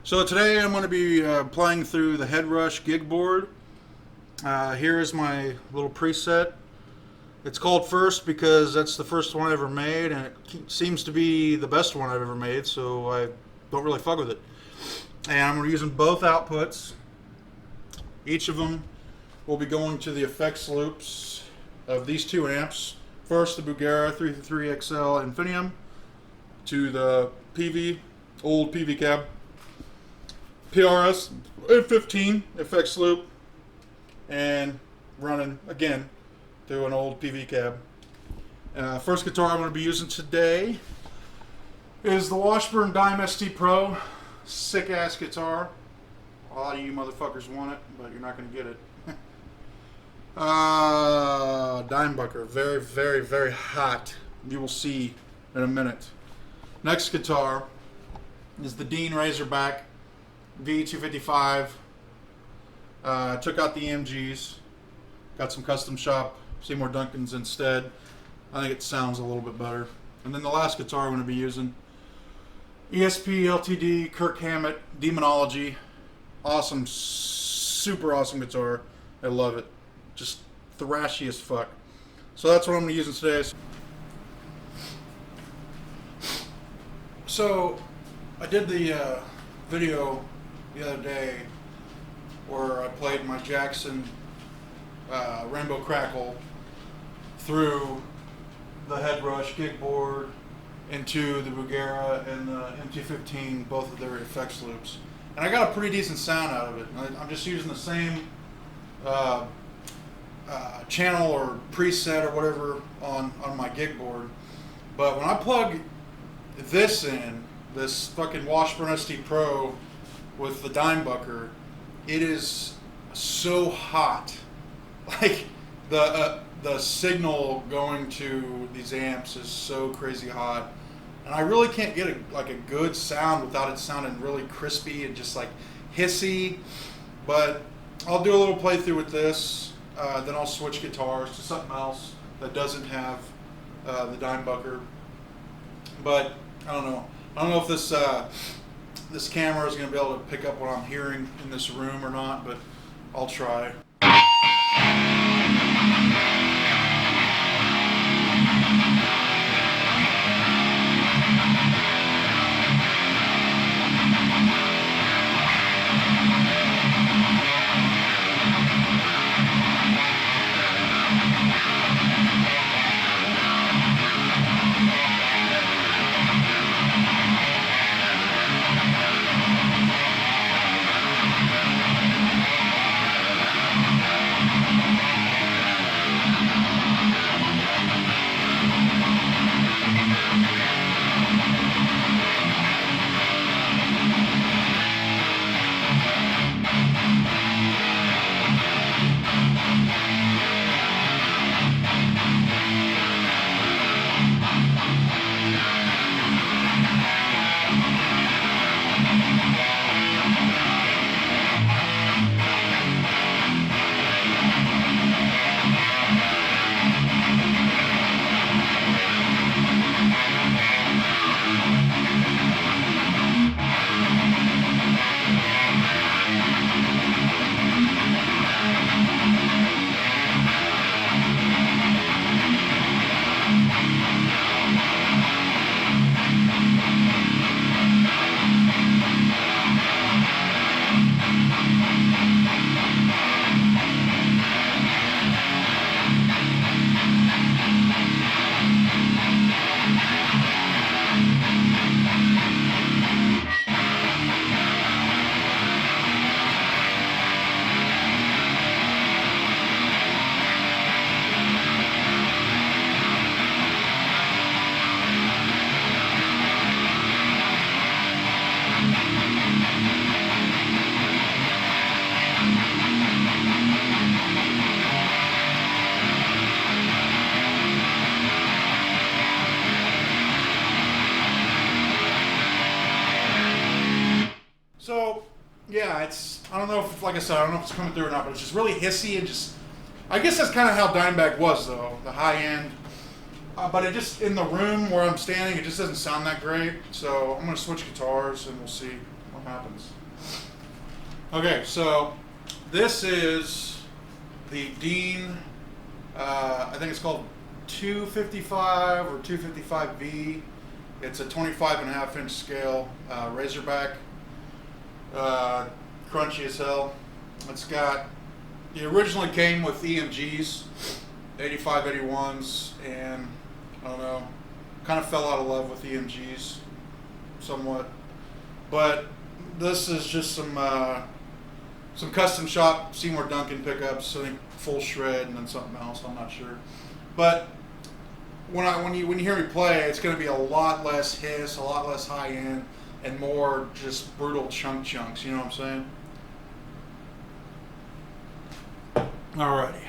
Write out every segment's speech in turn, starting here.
So today I'm going to be playing through the Headrush Gigboard. Here is my little preset. It's called First because that's the first one I ever made, and it seems to be the best one I've ever made, so I don't really fuck with it. And I'm using both outputs. Each of them will be going to the effects loops of these two amps. First, the Bugera 333XL Infinium to the old PV cab. PRS 15 effects loop, and running again through an old PV cab. First guitar I'm going to be using today is the Washburn Dime ST Pro. Sick ass guitar. A lot of you motherfuckers want it, but you're not going to get it. Dimebucker, very, very, very hot. You will see in a minute. Next guitar is the Dean Razorback V255. Took out the EMGs, got some custom shop Seymour Duncans instead. I think it sounds a little bit better. And then the last guitar I'm going to be using, ESP LTD Kirk Hammett Demonology. Awesome, super awesome guitar. I love it. Just thrashy as fuck. So that's what I'm going to be using today. So I did the video the other day where I played my Jackson Rainbow Crackle through the Headrush Gigboard into the Bugera and the MT15, both of their effects loops. And I got a pretty decent sound out of it. I'm just using the same channel or preset or whatever on my Gigboard. But when I plug this in, this fucking Washburn ST Pro with the Dimebucker, it is so hot. Like the signal going to these amps is so crazy hot, and I really can't get a good sound without it sounding really crispy and just like hissy. But I'll do a little playthrough with this, then I'll switch guitars to something else that doesn't have the Dimebucker. But I don't know if this camera is going to be able to pick up what I'm hearing in this room or not, but I'll try. So, yeah, I don't know if, like I said, I don't know if it's coming through or not, but it's just really hissy and just, I guess that's kind of how Dimebag was, though, the high end. But it just, in the room where I'm standing, it just doesn't sound that great. So I'm going to switch guitars and we'll see what happens. Okay, so this is the Dean, I think it's called 255 or 255V. It's a 25.5 inch scale, Razorback, crunchy as hell. It originally came with EMGs, 85, 81s, and I don't know, kind of fell out of love with EMGs somewhat. But this is just some custom shop Seymour Duncan pickups. I think full shred and then something else. I'm not sure. But when you hear me play, it's going to be a lot less hiss, a lot less high end, and more just brutal chunks. You know what I'm saying? Alrighty.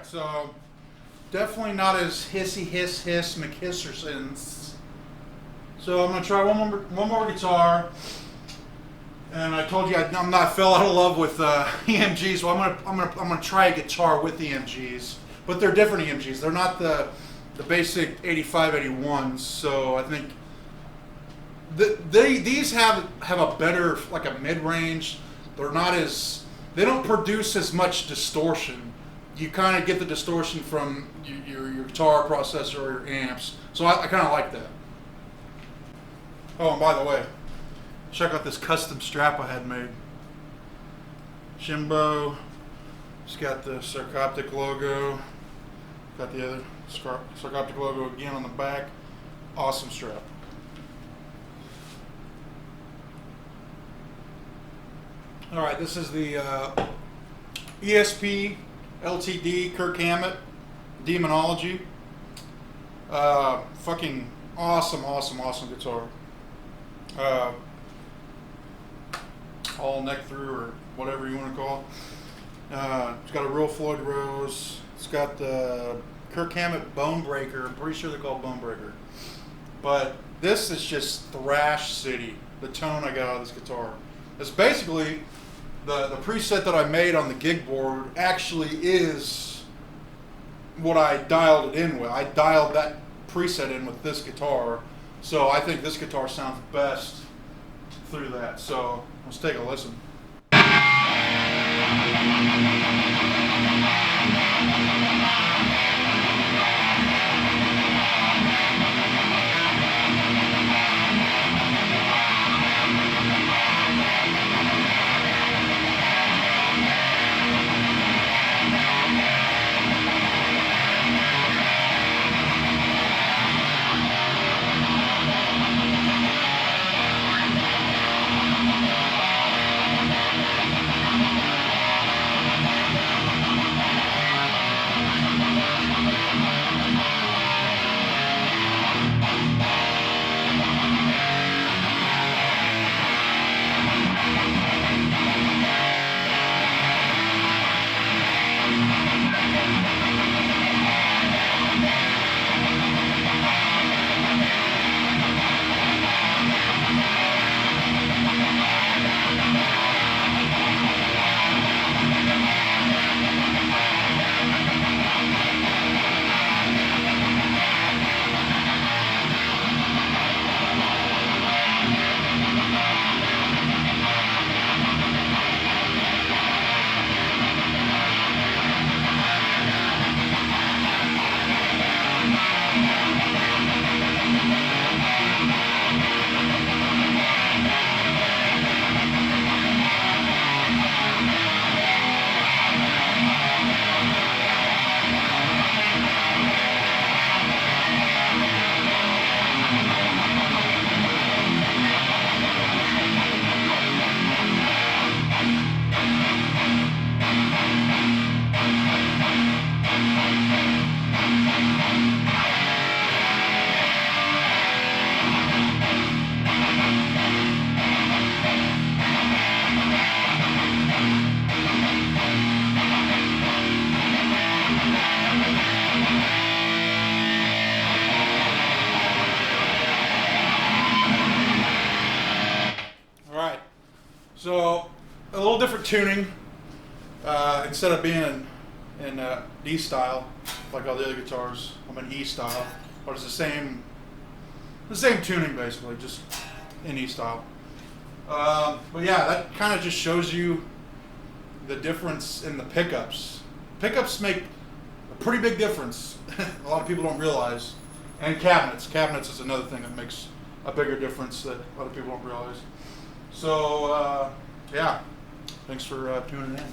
So definitely not as hissy hiss McHissersons. So I'm gonna try one more guitar. And I told you I'm not fell out of love with EMGs, so I'm gonna try a guitar with EMGs, but they're different EMGs. They're not the basic 85, 81s. So I think these have a better, like a mid range. They don't produce as much distortion. You kind of get the distortion from your guitar processor or your amps. So I kind of like that. Oh, and by the way, check out this custom strap I had made. Jimbo. It's got the Sarcoptic logo. Got the other Sarcoptic logo again on the back. Awesome strap. All right, this is the ESP LTD Kirk Hammett Demonology. Fucking awesome guitar. All neck through or whatever you want to call it. It's got a real Floyd Rose. It's got the Kirk Hammett Bone Breaker. I'm pretty sure they're called Bone Breaker. But This is just thrash city. The tone I got out of this guitar. It's basically the preset that I made on the Gigboard actually is what I dialed it in with. I dialed that preset in with this guitar, so I think this guitar sounds best through that. So let's take a listen. So a little different tuning. Instead of being in D style like all the other guitars, I'm in E style, but it's the same tuning basically, just in E style. But yeah, that kind of just shows you the difference in the pickups. Pickups make a pretty big difference. A lot of people don't realize. And cabinets. Cabinets is another thing that makes a bigger difference that a lot of people don't realize. So, yeah, thanks for tuning in.